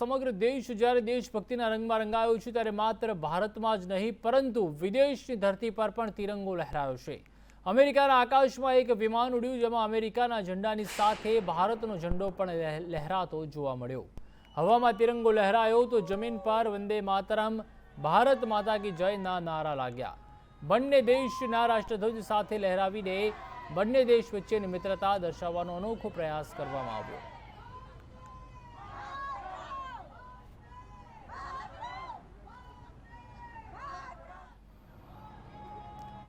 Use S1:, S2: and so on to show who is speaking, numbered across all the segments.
S1: સમગ્ર દેશ જ્યારે દેશભક્તિના રંગમાં રંગાયો છે ત્યારે માત્ર ભારતમાં જ નહીં પરંતુ વિદેશની ધરતી પર પણ તિરંગો લહેરાયો છે। અમેરિકાના આકાશમાં એક વિમાન ઉડ્યું જેમાં અમેરિકાના ઝંડાની સાથે ભારતનો ઝંડો પણ લહેરાતો જોવા મળ્યો। હવામાં તિરંગો લહેરાયો તો જમીન પર વંદે માતરમ, ભારત માતા કી જયના નારા લાગ્યા। બંને દેશના રાષ્ટ્રધ્વજ સાથે લહેરાવીને બંને દેશ વચ્ચેની મિત્રતા દર્શાવવાનો અનોખો પ્રયાસ કરવામાં આવ્યો।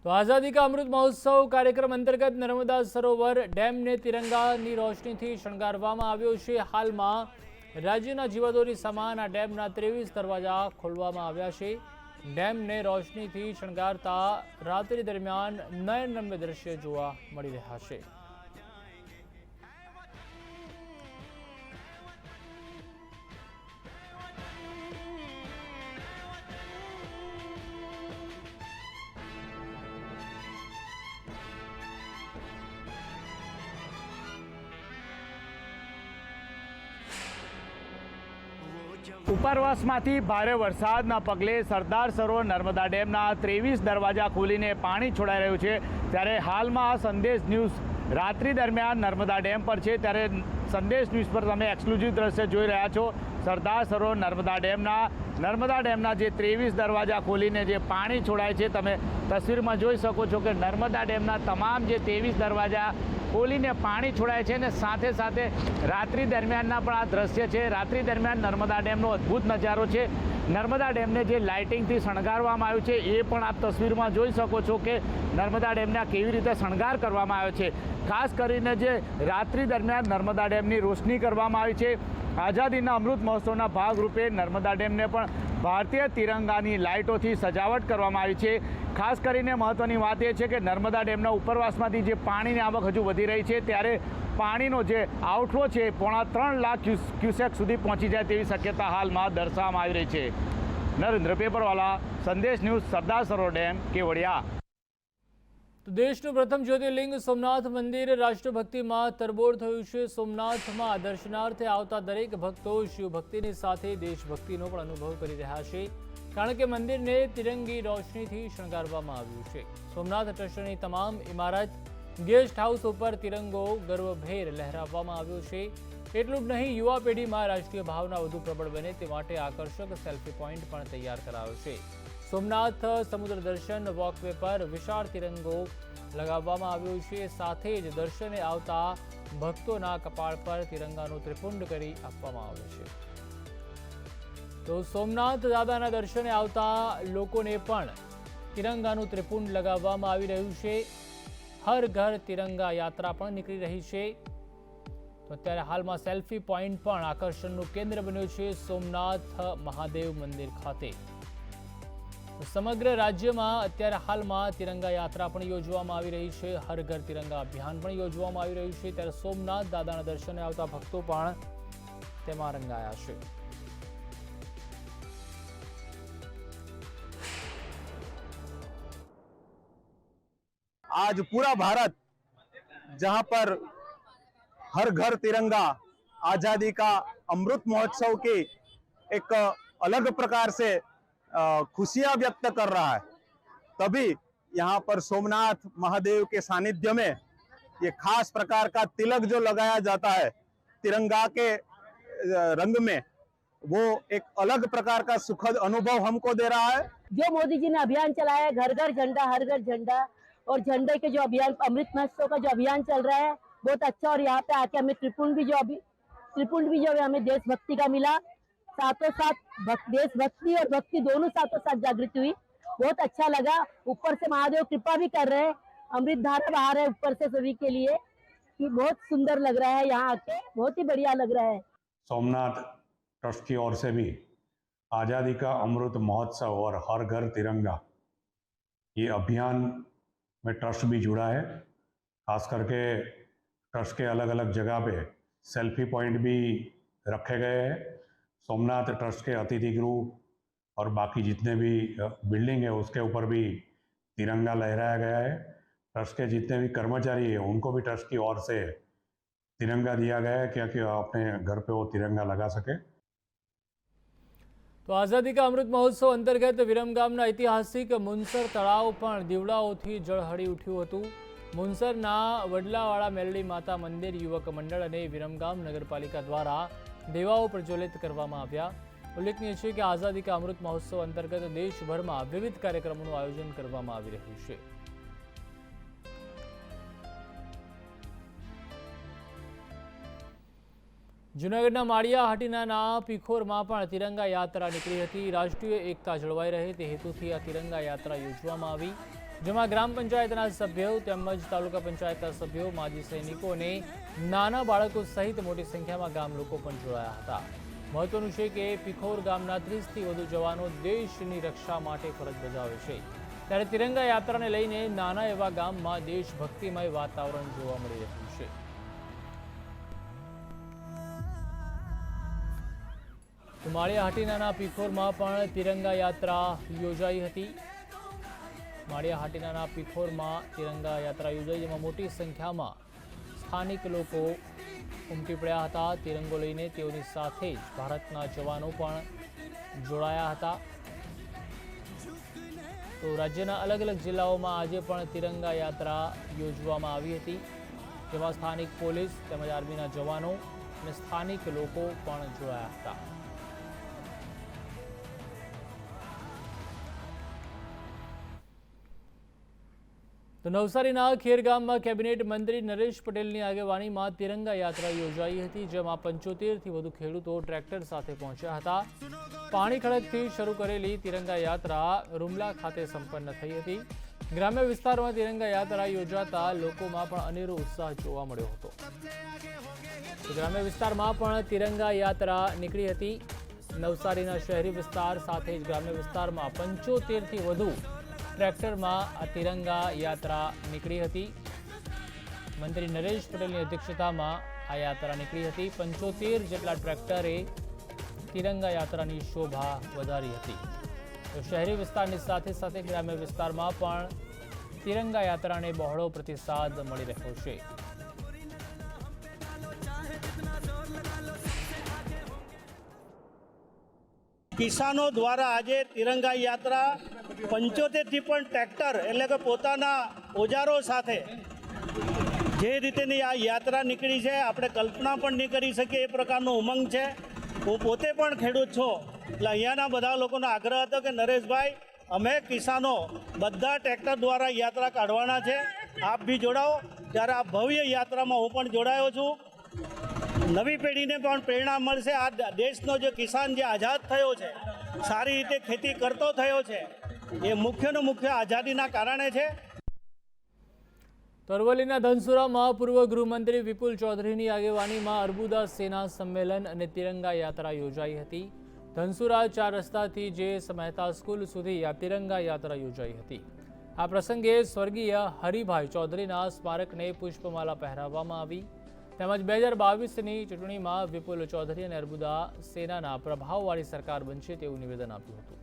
S1: तो आज़ादी का अमृत महोत्सव कार्यक्रम अंतर्गत नर्मदा सरोवर डेम ने तिरंगानी रोशनी थी शणगारवामां आव्यो छे। हाल में राज्यना जीवादोरी समान आ डेमना 23 दरवाजा खोलवामां आव्या छे। डेम ने रोशनी थी शणगारता रात्रि दरमियान नयनरम्य दृश्य जोवा मळी रह्या छे।
S2: ઉપરવાસમાંથી ભારે વરસાદના પગલે સરદાર સરોવર નર્મદા ડેમના 23 દરવાજા ખોલીને પાણી છોડાઈ રહ્યું છે। ત્યારે હાલમાં સંદેશ ન્યૂઝ રાત્રિ દરમિયાન નર્મદા ડેમ પર છે। ત્યારે સંદેશ ન્યૂઝ પર તમે એક્સક્લુઝિવ દ્રશ્ય જોઈ રહ્યા છો। સરદાર સરોવર નર્મદા ડેમના જે 23 દરવાજા ખોલીને જે પાણી છોડાય છે, તમે તસવીરમાં જોઈ શકો છો કે નર્મદા ડેમના તમામ જે 23 દરવાજા ખોલીને પાણી છોડાય છે। અને સાથે સાથે રાત્રિ દરમિયાનના પણ આ દ્રશ્ય છે। રાત્રિ દરમિયાન નર્મદા ડેમનો અદ્ભુત નજારો છે। નર્મદા ડેમને જે લાઇટિંગથી શણગારવામાં આવ્યું છે એ પણ આપ તસવીરમાં જોઈ શકો છો કે નર્મદા ડેમને કેવી રીતે શણગાર કરવામાં આવ્યો છે। ખાસ કરીને જે રાત્રિ દરમિયાન નર્મદા ડેમની રોશની કરવામાં આવી છે। આઝાદીના અમૃત મહોત્સવના ભાગરૂપે નર્મદા ડેમને પણ ભારતીય તિરંગાની લાઇટોથી સજાવટ કરવામાં આવી છે। ખાસ કરીને મહત્ત્વની વાત એ છે કે નર્મદા ડેમના ઉપરવાસમાંથી જે પાણીની આવક હજુ વધી રહી છે, ત્યારે પાણીનો જે આઉટફ્લો છે 3.5 લાખ ક્યુસેક સુધી પહોંચી જાય તેવી શક્યતા હાલમાં દર્શાવવામાં આવી રહી છે। નરેન્દ્ર પેપરવાલા, સંદેશ ન્યૂઝ, સરદાર સરોવર ડેમ, કેવડિયા।
S1: તો દેશનું પ્રથમ જ્યોતિર્લિંગ સોમનાથ મંદિર રાષ્ટ્રભક્તિમાં તરબોળ થયું છે। સોમનાથમાં દર્શનાર્થે આવતા દરેક ભક્તો શિવભક્તિની સાથે દેશભક્તિનો પણ અનુભવ કરી રહ્યા છે, કારણ કે મંદિરને તિરંગી રોશનીથી શણગારવામાં આવ્યું છે। સોમનાથ ટ્રસ્ટની તમામ ઇમારત, ગેસ્ટ હાઉસ ઉપર તિરંગો ગર્વભેર લહેરાવવામાં આવ્યો છે। એટલું જ નહીં, યુવા પેઢીમાં રાષ્ટ્રીય ભાવના વધુ પ્રબળ બને તે માટે આકર્ષક સેલ્ફી પોઈન્ટ પણ તૈયાર કરાયો છે। સોમનાથ સમુદ્ર દર્શન વોકવે પર વિશાળ તિરંગો લગાવવામાં આવ્યો છે। સાથે જ દર્શને આવતા ભક્તોના કપાળ પર તિરંગાનું ત્રિપુંડ કરી આપવામાં આવે છે। તો સોમનાથ દાદાના દર્શને આવતા લોકોને પણ તિરંગાનું ત્રિપુંડ લગાવવામાં આવી રહ્યું છે। હર ઘર તિરંગા યાત્રા પણ નીકળી રહી છે। તો અત્યારે હાલમાં સેલ્ફી પોઈન્ટ પણ આકર્ષણનું કેન્દ્ર બન્યું છે સોમનાથ મહાદેવ મંદિર ખાતે। સમગ્ર રાજ્યમાં અત્યારે હાલમાં તિરંગા યાત્રા પણ યોજવામાં આવી રહી છે। હર ઘર તિરંગા અભિયાન પણ યોજવામાં આવી રહ્યું છે। ત્યારે સોમનાથ દાદાના દર્શને આવતા ભક્તો પણ તેમાં રંગાયા છે।
S3: आज पूरा भारत जहां पर हर घर तिरंगा आजादी का अमृत महोत्सव की एक अलग प्रकार से खुशियां व्यक्त कर रहा है, तभी यहाँ पर सोमनाथ महादेव के सानिध्य में ये खास प्रकार का तिलक जो लगाया जाता है तिरंगा के रंग में, वो एक अलग प्रकार का सुखद अनुभव हमको दे रहा है।
S4: जो मोदी जी ने अभियान चलाया है, घर घर झंडा हर घर झंडा, और झंडे के जो अभियान, अमृत महोत्सव का जो अभियान चल रहा है बहुत अच्छा। और यहाँ पे आके हमें त्रिपुंड भी जो हमें देशभक्ति का मिला, साथों साथ देशभक्ति और भक्ति दोनों साथों साथ जागृति हुई, बहुत अच्छा लगा। ऊपर से महादेव कृपा भी कर रहे हैं, अमृत धारा बहा रहे हैं ऊपर से सभी के लिए, कि बहुत सुंदर लग रहा है यहाँ आके, बहुत ही बढ़िया लग रहा है।
S5: सोमनाथ ट्रस्ट की ओर से भी आज़ादी का अमृत महोत्सव और हर घर तिरंगा ये अभियान में ट्रस्ट भी जुड़ा है। खास करके ट्रस्ट के अलग अलग जगह पे सेल्फी पॉइंट भी रखे गए हैं। सोमनाथ ट्रस्ट के अतिथि गृह और बाकी जितने भी बिल्डिंग है उसके ऊपर भी तिरंगा लहराया गया है। ट्रस्ट के जितने भी कर्मचारी हैं उनको भी ट्रस्ट की ओर से तिरंगा दिया गया है, क्या कि अपने घर पे वो तिरंगा लगा सके।
S1: તો આઝાદી કા અમૃત મહોત્સવ અંતર્ગત વિરમગામના ઐતિહાસિક મુનસર તળાવ પણ દીવડાઓથી ઝળહળી ઉઠ્યું હતું। મુનસરના વડલાવાળા મેલડી માતા મંદિર યુવક મંડળ અને વિરમગામ નગરપાલિકા દ્વારા દેવાઓ પ્રજ્વલિત કરવામાં આવ્યા। ઉલ્લેખનીય છે કે આઝાદી કા અમૃત મહોત્સવ અંતર્ગત દેશભરમાં વિવિધ કાર્યક્રમોનું આયોજન કરવામાં આવી રહ્યું છે। જૂનાગઢના માળિયા હાટીના પીખોરમાં પણ તિરંગા યાત્રા નીકળી હતી। રાષ્ટ્રીય એકતા જળવાઈ રહે તે હેતુથી આ તિરંગા યાત્રા યોજવામાં આવી, જેમાં ગ્રામ પંચાયતના સભ્યો તેમજ તાલુકા પંચાયતના સભ્યો, માજી સૈનિકો અને નાના બાળકો સહિત મોટી સંખ્યામાં ગામ લોકો પણ જોડાયા હતા। મહત્વનું છે કે પીખોર ગામના 30થી વધુ જવાનો દેશની રક્ષા માટે ફરજ બજાવે છે, ત્યારે તિરંગા યાત્રાને લઈને નાના એવા ગામમાં દેશભક્તિમય વાતાવરણ જોવા મળી રહ્યું છે। માળિયા હાટીનાના પીખોરમાં પણ તિરંગા યાત્રા યોજાઈ હતી। માળિયા હાટીનાના પીખોરમાં તિરંગા યાત્રા યોજાઈ, જેમાં મોટી સંખ્યામાં સ્થાનિક લોકો ઉમટી પડ્યા હતા। તિરંગો લઈને તેઓની સાથે જ ભારતના જવાનો પણ જોડાયા હતા। તો રાજ્યના અલગ અલગ જિલ્લાઓમાં આજે પણ તિરંગા યાત્રા યોજવામાં આવી હતી, જેમાં સ્થાનિક પોલીસ તેમજ આર્મીના જવાનો અને સ્થાનિક લોકો પણ જોડાયા હતા। તો નવસારીના ખેરગામમાં કેબિનેટ મંત્રી નરેશ પટેલની આગેવાનીમાં તિરંગા યાત્રા યોજાઈ હતી, જેમાં 75થી વધુ ખેડૂતો ટ્રેક્ટર સાથે પહોંચ્યા હતા। પાણી ખડકથી શરૂ કરેલી તિરંગા યાત્રા રૂમલા ખાતે સંપન્ન થઈ હતી। ગ્રામ્ય વિસ્તારમાં તિરંગા યાત્રા યોજાતા લોકોમાં પણ અનેરો ઉત્સાહ જોવા મળ્યો હતો। ગ્રામ્ય વિસ્તારમાં પણ તિરંગા યાત્રા નીકળી હતી। નવસારીના શહેરી વિસ્તાર સાથે જ ગ્રામ્ય વિસ્તારમાં 75થી વધુ ટ્રેક્ટરમાં આ તિરંગા યાત્રા નીકળી હતી। મંત્રી નરેશ પટેલની અધ્યક્ષતામાં આ યાત્રા નીકળી હતી। 75 જેટલા ટ્રેક્ટરે તિરંગા યાત્રાની શોભા વધારી હતી। તો શહેરી વિસ્તારની સાથે સાથે ગ્રામ્ય વિસ્તારમાં પણ તિરંગા યાત્રાને બહોળો પ્રતિસાદ મળી રહ્યો છે।
S6: કિસાનો દ્વારા આજે તિરંગા યાત્રા 75થી પણ ટ્રેક્ટર એટલે કે પોતાના ઓજારો સાથે જે રીતેની આ યાત્રા નીકળી છે, આપણે કલ્પના પણ નહીં કરી શકીએ એ પ્રકારનો ઉમંગ છે। હું પોતે પણ ખેડૂત છું, એટલે અહીંયાના બધા લોકોનો આગ્રહ હતો કે નરેશભાઈ, અમે કિસાનો બધા ટ્રેક્ટર દ્વારા યાત્રા કાઢવાના છે, આપ બી જોડાઓ। ત્યારે આ ભવ્ય યાત્રામાં હું પણ જોડાયો છું। નવી પેઢીને પણ પ્રેરણા મળશે। આ દેશનો જે કિસાન જે આઝાદ થયો છે, સારી રીતે ખેતી કરતો થયો છે, એ મુખ્યનું મુખ્ય આઝાદીના કારણે છે।
S1: અરવલ્લીના ધનસુરામાં પૂર્વ ગૃહમંત્રી વિપુલ ચૌધરીની આગેવાનીમાં અર્બુદા સેના સંમેલન અને તિરંગા યાત્રા યોજાઈ હતી। ધનસુરા 4 રસ્તાથી જે મહેતા સ્કૂલ સુધી આ તિરંગા યાત્રા યોજાઈ હતી। આ પ્રસંગે સ્વર્ગીય હરિભાઈ ચૌધરીના સ્મારકને પુષ્પમાલા પહેરાવવામાં આવી, તેમજ 2022ની ચૂંટણીમાં વિપુલ ચૌધરી અને અર્બુદા સેનાના પ્રભાવવાળી સરકાર બનશે તેવું નિવેદન આપ્યું હતું।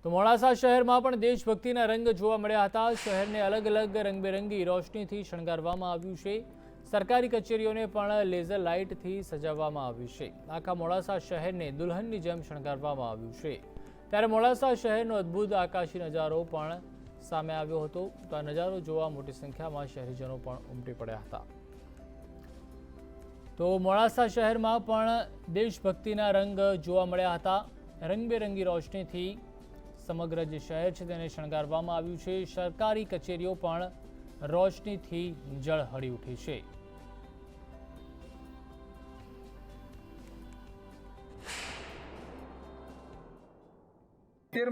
S1: તો મોડાસા શહેરમાં પણ દેશભક્તિના રંગ જોવા મળ્યા હતા। શહેરને અલગ અલગ રંગબેરંગી રોશનીથી શણગારવામાં આવ્યું છે। સરકારી કચેરીઓને પણ લેઝર લાઇટથી સજાવવામાં આવ્યું છે। આખા મોડાસા શહેરને દુલ્હનની જેમ શણગારવામાં આવ્યું છે। ત્યારે મોડાસા શહેરનો અદ્ભુત આકાશી નજારો પણ સામે આવ્યો હતો। તો આ નજારો જોવા મોટી સંખ્યામાં શહેરીજનો પણ ઉમટી પડ્યા હતા। તો મોડાસા શહેરમાં પણ દેશભક્તિના રંગ જોવા મળ્યા હતા। રંગબેરંગી રોશનીથી સમગ્ર જે શહેર છે તેને શણગારવામાં આવ્યું છે। સરકારી કચેરીઓ પણ રોશનીથી ઝળહળી ઉઠી છે।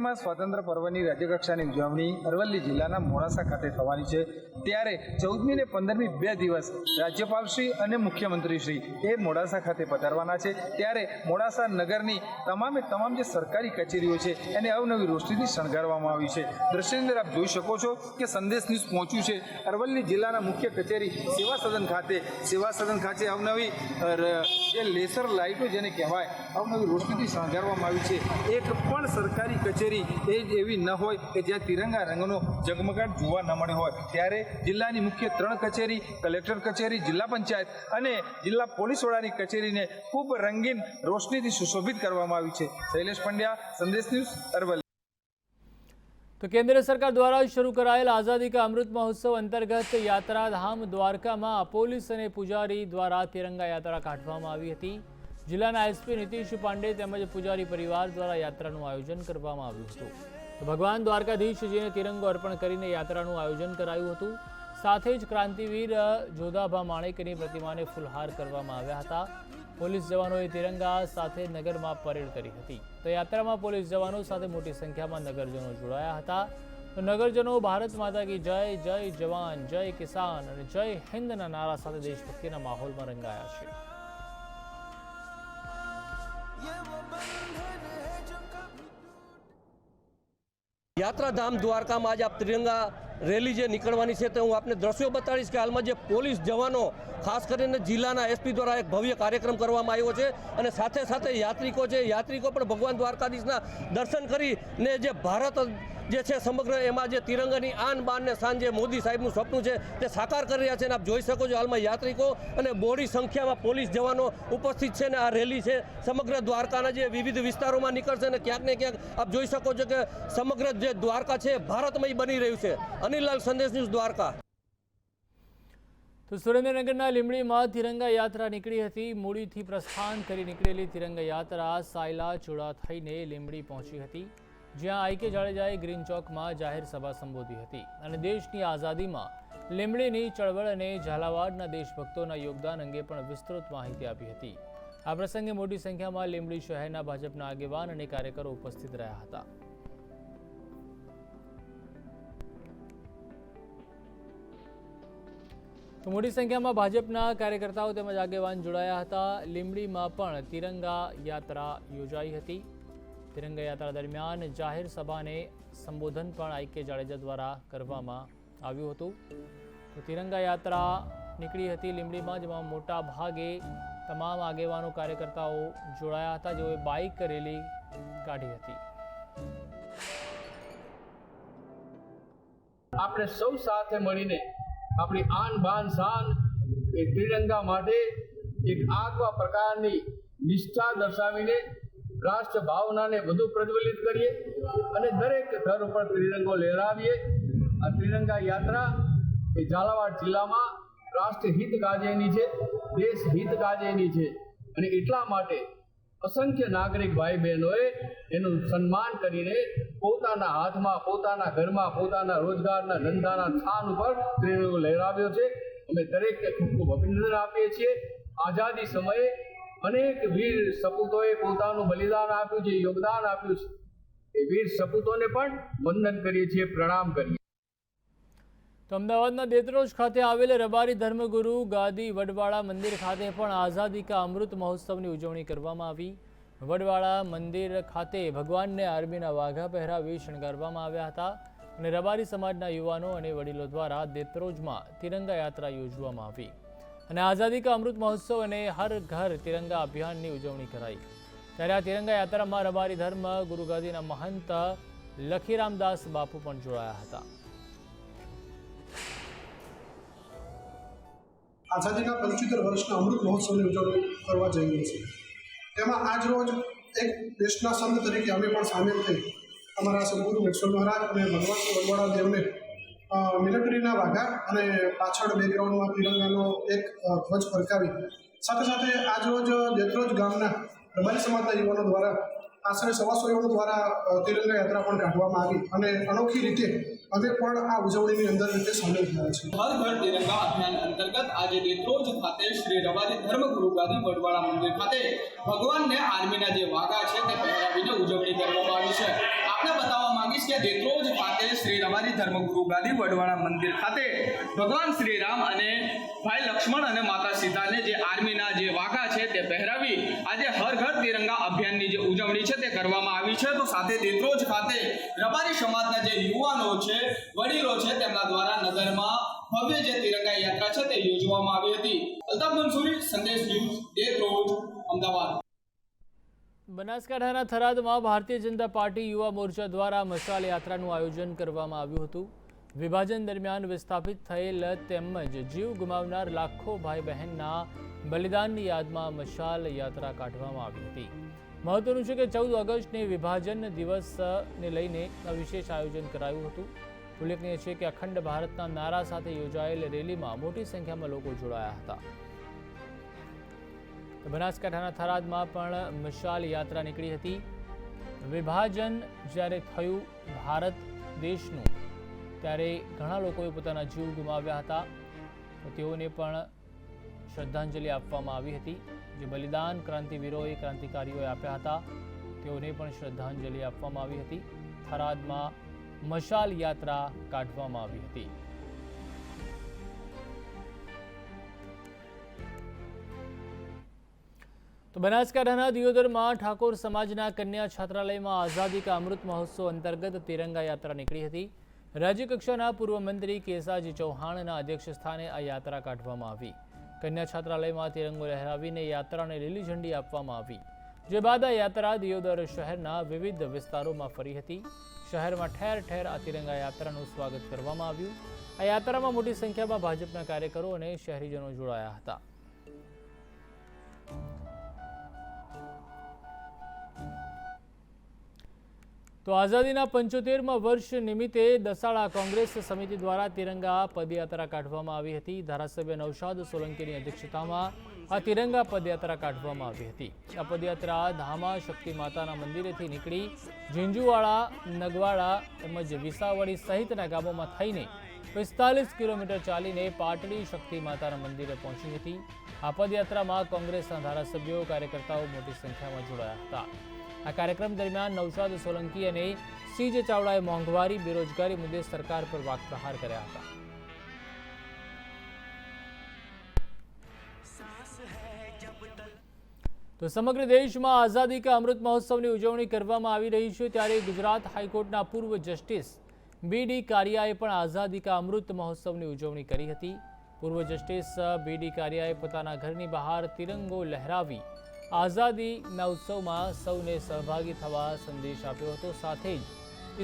S7: માં સ્વાતંત્ર્ય પર્વની રાજ્યકક્ષાની ઉજવણી અરવલ્લી જિલ્લાના મોડાસા ખાતે થવાની છે। ત્યારે 14મી ને 15મી 2 દિવસ રાજ્યપાલશ્રી અને મુખ્યમંત્રીશ્રી એ મોડાસા ખાતે પધારવાના છે। ત્યારે મોડાસા નગરની તમામ જે સરકારી કચેરીઓ છે એને અવનવી રોશનીથી શણગારવામાં આવી છે। દ્રશ્યની અંદર આપ જોઈ શકો છો કે સંદેશ ન્યૂઝ પહોંચ્યું છે અરવલ્લી જિલ્લાના મુખ્ય કચેરી સેવા સદન ખાતે અવનવી જે લેસર લાઇટો જેને કહેવાય અવનવી રોશનીથી શણગારવામાં આવી છે। એક પણ સરકારી કચેરી કચેરી એ જ એવી ન હોય કે જ્યાં તિરંગા રંગનો ઝગમગાટ જોવા ન મળ્યો હોય, ત્યારે જિલ્લાની મુખ્ય 3 કચેરી, કલેક્ટર કચેરી, જિલ્લા પંચાયત અને જિલ્લા પોલીસ વડાની કચેરીને ખૂબ રંગીન રોશનીથી સુશોભિત કરવામાં આવી છે. શૈલેષ પંડ્યા, સંદેશ ન્યૂઝ, અરવલ્લી.
S1: તો કેન્દ્ર સરકાર દ્વારા શરૂ કરાયેલ આઝાદી કા અમૃત મહોત્સવ અંતર્ગત યાત્રાધામ દ્વારકામાં પોલીસ અને પૂજારી દ્વારા તિરંગા યાત્રા કાઢવામાં આવી હતી. જિલ્લાના એસપી નીતિશ પાંડે તેમજ પૂજારી પરિવાર દ્વારા યાત્રાનું આયોજન કરવામાં આવ્યું હતું. તો ભગવાન દ્વારકાધીશજીને તિરંગો અર્પણ કરીને યાત્રાનું આયોજન કરાયું હતું. સાથે જ ક્રાંતિવીર જોધાભા માણેકની પ્રતિમાને ફૂલહાર કરવામાં આવ્યા હતા. પોલીસ જવાનોએ તિરંગા સાથે નગરમાં પરેડ કરી હતી. તો યાત્રામાં પોલીસ જવાનો સાથે મોટી સંખ્યામાં નગરજનો જોડાયા હતા. તો નગરજનો ભારત માતા કી જય, જય જવાન, જય કિસાન અને જય હિન્દના નારા સાથે દેશભક્તિના માહોલમાં રંગાયા છે.
S8: યાત્રાધામ દ્વારકામાં આજે આપ તિરંગા રેલી જે નીકળવાની છે તે હું આપને દ્રશ્યો બતાડીશ કે હાલમાં જે પોલીસ જવાનો ખાસ કરીને જિલ્લાના એસપી દ્વારા એક ભવ્ય કાર્યક્રમ કરવામાં આવ્યો છે અને સાથે સાથે યાત્રિકો પણ ભગવાન દ્વારકાધીશના દર્શન કરીને જે ભારત જે છે સમગ્ર એમાં જે તિરંગાની આન બાન ને શાન જે મોદી સાહેબનું સપનું છે તે સાકાર કરી રહ્યા છે. અને આપ જોઈ શકો છો હાલમાં યાત્રિકો અને બોડી સંખ્યામાં પોલીસ જવાનો ઉપસ્થિત છે ને આ રેલી છે સમગ્ર દ્વારકાના જે વિવિધ વિસ્તારોમાં નીકળશે અને ક્યાંક ને ક્યાંક આપ જોઈ શકો છો કે સમગ્ર જે દ્વારકા છે ભારતમય બની રહ્યું છે. અનિલલાલ, સંદેશ ન્યૂઝ, દ્વારકા.
S1: તો સુરેન્દ્રનગરના લીંબડીમાં તિરંગા યાત્રા નીકળી હતી. મૂડીથી પ્રસ્થાન કરી નીકળેલી તિરંગા યાત્રા સાયલા ચોડા થઈને લીંબડી પહોંચી હતી, જ્યાં આઈકે જાડેજાએ ગ્રીન ચોકમાં જાહેર સભા સંબોધી હતી અને દેશની આઝાદીમાં લીંબડીની ચળવળ અને ઝાલાવાડના દેશભક્તોના યોગદાન અંગે પણ વિસ્તૃત માહિતી આપી હતી. આ પ્રસંગે મોટી સંખ્યામાં લીંબડી શહેરના ભાજપના આગેવાન અને કાર્યકરો ઉપસ્થિત રહ્યા હતા. તો મોટી સંખ્યામાં ભાજપના કાર્યકર્તાઓ તેમજ આગેવાન જોડાયા હતા. લીંબડીમાં પણ તિરંગા યાત્રા યોજાઈ હતી. તિરંગા યાત્રા દરમિયાન જાહેર સભાને સંબોધન પણ આઈકે જાડેજા દ્વારા કરવામાં આવ્યું હતું. તો તિરંગા યાત્રા નીકળી હતી લીંબડીમાં, જેમાં મોટા ભાગે તમામ આગેવાનો કાર્યકર્તાઓ જોડાયા હતા, જેઓએ બાઇક રેલી કાઢી હતી.
S9: આપણે સૌ સાથે મળીને આપણી આન બાન શાન એ ત્રિરંગા માટે એક આગવા પ્રકારની નિષ્ઠા દર્શાવીને રાષ્ટ્ર ભાવનાને વધુ પ્રજ્વલિત કરીએ અને દરેક ઘર ઉપર ત્રિરંગો લહેરાવીએ. આ ત્રિરંગા યાત્રા એ ઝાલાવાડ જિલ્લામાં રાષ્ટ્ર હિત કાજેની છે, દેશ હિત કાજેની છે અને એટલા માટે અસંખ્ય નાગરિક ભાઈ બહેનોએ એનું સન્માન કરીને પોતાના હાથમાં, પોતાના ઘરમાં, પોતાના રોજગારના ધંધાના સ્થાન ઉપર ત્રિરંગો લહેરાવ્યો છે. અમે દરેકને ખૂબ ખૂબ અભિનંદન આપીએ છીએ. આઝાદી સમયે અનેક વીર સપૂતોએ પોતાનું બલિદાન આપ્યું છે, યોગદાન આપ્યું છે. એ વીર સપૂતોને પણ વંદન કરીએ છીએ, પ્રણામ કરીએ.
S1: તો અમદાવાદના દેત્રોજ ખાતે આવેલ રબારી ધર્મગુરુ ગાદી વડવાળા મંદિર ખાતે પણ આઝાદી કા અમૃત મહોત્સવની ઉજવણી કરવામાં આવી. વડવાળા મંદિર ખાતે ભગવાનને આર્મીના વાઘા પહેરાવી શણગારવામાં આવ્યા હતા અને રબારી સમાજના યુવાનો અને વડીલો દ્વારા દેત્રોજમાં તિરંગા યાત્રા યોજવામાં આવી અને આઝાદી કા અમૃત મહોત્સવ અને હર ઘર તિરંગા અભિયાનની ઉજવણી કરાઈ. ત્યારે આ તિરંગા યાત્રામાં રબારી ધર્મ ગુરુ ગાદીના મહંત લખીરામદાસ બાપુ પણ જોડાયા હતા.
S10: આઝાદીના 75 વર્ષના અમૃત મહોત્સવની ઉજવણી કરવા જઈ રહી છે. તેમાં આજ રોજ એક દેશના સંત તરીકે અમે પણ સામેલ થઈ અમારા સદગુરુ મેક્ષર મહારાજ અને ભગવાન શ્રી વડવાળા દેવને મિલિટરીના વાઘા અને પાછળ બેકગ્રાઉન્ડમાં તિરંગાનો એક ધ્વજ ફરકાવી સાથે સાથે આજ રોજ દેત્રોજ ગામના રબારી સમાજના યુવાનો દ્વારા આશરે 125 યુવાનો દ્વારા તિરંગા યાત્રા પણ કાઢવામાં આવી અને અનોખી રીતે અમે પણ આ ઉજવણીની અંદર રીતે સામેલ થયા છીએ.
S11: હર ઘર તિરંગા અભિયાન અંતર્ગત આજે દેત્રોજ ખાતે શ્રી રબારી ધર્મગુરુ ગાદી વડવાળા મંદિર ખાતે ભગવાનને આર્મીના જે વાઘા છે તે પહેરાવીને ઉજવણી કરવામાં આવી છે. આપને બતાવવા માંગીશ કે દેત્રોજ ખાતે શ્રી રબારી ધર્મગુરુ ગાદી વડવાળા મંદિર ખાતે ભગવાન શ્રી રામ અને ભાઈ લક્ષ્મણ અને માતા સીતાને જે આર્મીના જે વાઘા છે તે પહેરાવી આજે હર ઘર તિરંગા અભિયાનની જે ઉજવણી છે તે કરવામાં આવી છે. તો સાથે દેત્રોજ ખાતે રબારી સમાજના જે યુવાનો છે, વડીલો છે, તેમના દ્વારા નગરમાં ભવ્ય જે તિરંગા યાત્રા છે તે યોજવામાં આવી હતી. અલ્તાફ મંસૂરી, સંદેશ ન્યૂઝ, દેત્રોજ, અમદાવાદ.
S1: બનાસકાંઠાના થરાદમાં ભારતીય જનતા પાર્ટી યુવા મોરચા દ્વારા મશાલ યાત્રાનું આયોજન કરવામાં આવ્યું હતું. વિભાજન દરમિયાન વિસ્થાપિત થયેલ તેમજ જીવ ગુમાવનાર લાખો ભાઈ બહેનના બલિદાનની યાદમાં મશાલ યાત્રા કાઢવામાં આવી હતી. મહત્વનું છે કે 14 ઓગસ્ટને વિભાજન દિવસને લઈને વિશેષ આયોજન કરાયું હતું. ઉલ્લેખનીય છે કે અખંડ ભારતના નારા સાથે યોજાયેલ રેલીમાં મોટી સંખ્યામાં લોકો જોડાયા હતા. બનાસકાંઠાના થરાદમાં પણ મશાલ યાત્રા નીકળી હતી. વિભાજન જ્યારે થયું ભારત દેશનું ત્યારે ઘણા લોકોએ પોતાના જીવ ગુમાવ્યા હતા. તો તેઓને પણ શ્રદ્ધાંજલિ આપવામાં આવી હતી. જે બલિદાન ક્રાંતિવીરોએ ક્રાંતિકારીઓએ આપ્યા હતા તેઓને પણ શ્રદ્ધાંજલિ આપવામાં આવી હતી. થરાદમાં મશાલ યાત્રા કાઢવામાં આવી હતી. તો બનાસકાંઠાના દિયોદરમાં ઠાકોર સમાજના કન્યા છાત્રાલયમાં આઝાદી કા અમૃત મહોત્સવ અંતર્ગત તિરંગા યાત્રા નીકળી હતી. રાજ્યકક્ષાના પૂર્વ મંત્રી કેસાજી ચૌહાણના અધ્યક્ષ સ્થાને આ યાત્રા કાઢવામાં આવી. કન્યા છાત્રાલયમાં તિરંગો લહેરાવીને યાત્રાને લીલી ઝંડી આપવામાં આવી. જે બાદ આ યાત્રા દિયોદર શહેરના વિવિધ વિસ્તારોમાં ફરી હતી. શહેરમાં ઠેર ઠેર આ તિરંગા યાત્રાનું સ્વાગત કરવામાં આવ્યું. આ યાત્રામાં મોટી સંખ્યામાં ભાજપના કાર્યકરો અને શહેરીજનો જોડાયા હતા. તો આઝાદીના 75મા વર્ષ નિમિત્તે દસાડા કોંગ્રેસ સમિતિ દ્વારા તિરંગા પદયાત્રા કાઢવામાં આવી હતી. ધારાસભ્ય નૌશાદ સોલંકીની અધ્યક્ષતામાં આ તિરંગા પદયાત્રા કાઢવામાં આવી હતી. આ પદયાત્રા ધામા શક્તિ માતાના મંદિરેથી નીકળી ઝીંઝુવાડા, નગવાડા તેમજ વિસાવડી સહિતના ગામોમાં થઈને 45 કિલોમીટર ચાલીને પાટડી શક્તિ માતાના મંદિરે પહોંચી હતી. આ પદયાત્રામાં કોંગ્રેસના ધારાસભ્યો, કાર્યકર્તાઓ મોટી સંખ્યામાં જોડાયા હતા. આ કાર્યક્રમ દરમિયાન નૌશાદ સોલંકી અને સીજે ચાવડાએ મોંઘવારી, બેરોજગારી મુદ્દે સરકાર પર વાકપ્રહાર કર્યા હતા. તો સમગ્ર દેશમાં આઝાદી કા અમૃત મહોત્સવની ઉજવણી કરવામાં આવી રહી છે. ત્યારે ગુજરાત હાઈકોર્ટના પૂર્વ જસ્ટિસ બી.ડી. કારિયાએ પણ આઝાદી કા અમૃત મહોત્સવની ઉજવણી કરી હતી. પૂર્વ જસ્ટિસ બી.ડી. કારિયાએ પોતાના ઘરની બહાર તિરંગો લહેરાવી આઝાદીના ઉત્સવમાં સૌને સહભાગી થવા સંદેશ આપ્યો હતો. સાથે જ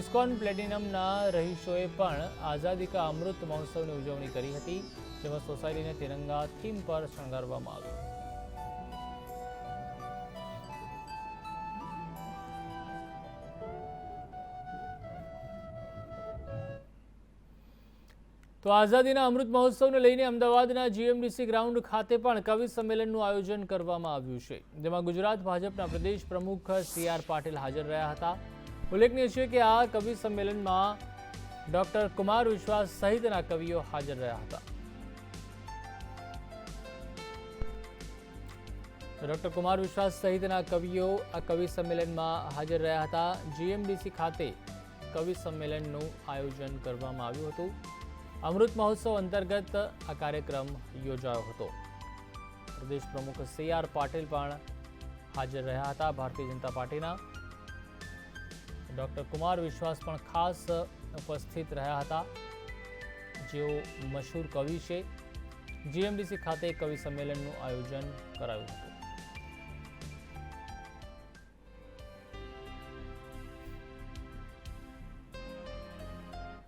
S1: ઇસ્કોન પ્લેટિનમના રહીશોએ પણ આઝાદી કા અમૃત મહોત્સવની ઉજવણી કરી હતી. જેમાં સોસાયટીને તિરંગા થીમ પર શણગારવામાં આવી. તો આઝાદીના અમૃત મહોત્સવને લઈને અમદાવાદના જીએમડીસી ગ્રાઉન્ડ ખાતે પણ કવિ સંમેલનનું આયોજન કરવામાં આવ્યું છે. જેમાં ગુજરાત ભાજપના પ્રદેશ પ્રમુખ સી.આર. પાટીલ હાજર રહ્યા હતા. ઉલ્લેખનીય છે કે આ કવિ સંમેલનમાં ડોક્ટર કુમાર વિશ્વાસ સહિતના કવિઓ હાજર રહ્યા હતા. ડોક્ટર કુમાર વિશ્વાસ સહિતના કવિઓ આ કવિ સંમેલનમાં હાજર રહ્યા હતા. જીએમડીસી ખાતે કવિ સંમેલનનું આયોજન કરવામાં આવ્યું હતું. અમૃત મહોત્સવ અંતર્ગત આ કાર્યક્રમ યોજાયો હતો. પ્રદેશ પ્રમુખ સી.આર. પાટીલ પણ હાજર રહ્યા હતા. ભારતીય જનતા પાર્ટીના ડોક્ટર કુમાર વિશ્વાસ પણ ખાસ ઉપસ્થિત રહ્યા હતા, જેઓ મશહૂર કવિ છે. જીએમડીસી ખાતે કવિ સંમેલનનું આયોજન કરાયું હતું.